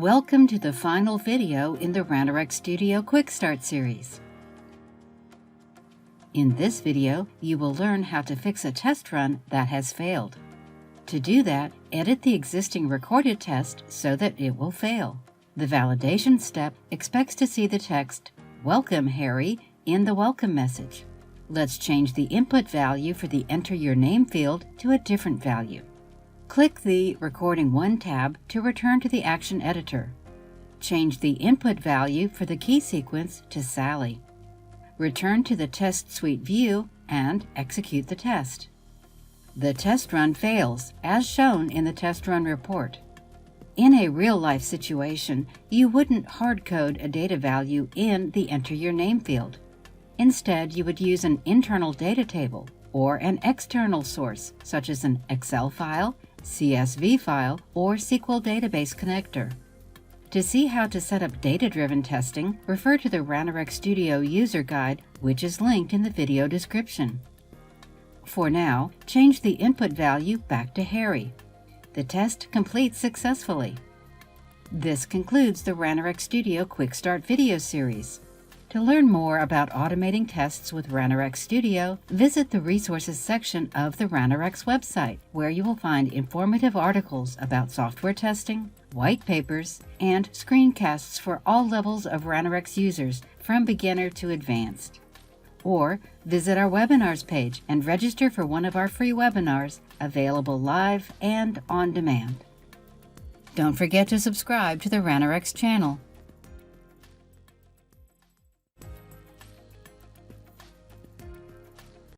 Welcome to the final video in the Ranorex Studio Quick Start series. In this video, you will learn how to fix a test run that has failed. To do that, edit the existing recorded test so that it will fail. The validation step expects to see the text, "Welcome, Harry," in the welcome message. Let's change the input value for the Enter Your Name field to a different value. Click the Recording 1 tab to return to the Action Editor. Change the input value for the key sequence to Sally. Return to the Test Suite view and execute the test. The test run fails, as shown in the test run report. In a real-life situation, you wouldn't hard-code a data value in the Enter Your Name field. Instead, you would use an internal data table or an external source, such as an Excel file, CSV file, or SQL database connector. To see how to set up data-driven testing, refer to the Ranorex Studio User Guide, which is linked in the video description. For now, change the input value back to Harry. The test completes successfully. This concludes the Ranorex Studio Quick Start video series. To learn more about automating tests with Ranorex Studio, visit the Resources section of the Ranorex website, where you will find informative articles about software testing, white papers, and screencasts for all levels of Ranorex users, from beginner to advanced. Or visit our webinars page and register for one of our free webinars, available live and on demand. Don't forget to subscribe to the Ranorex channel.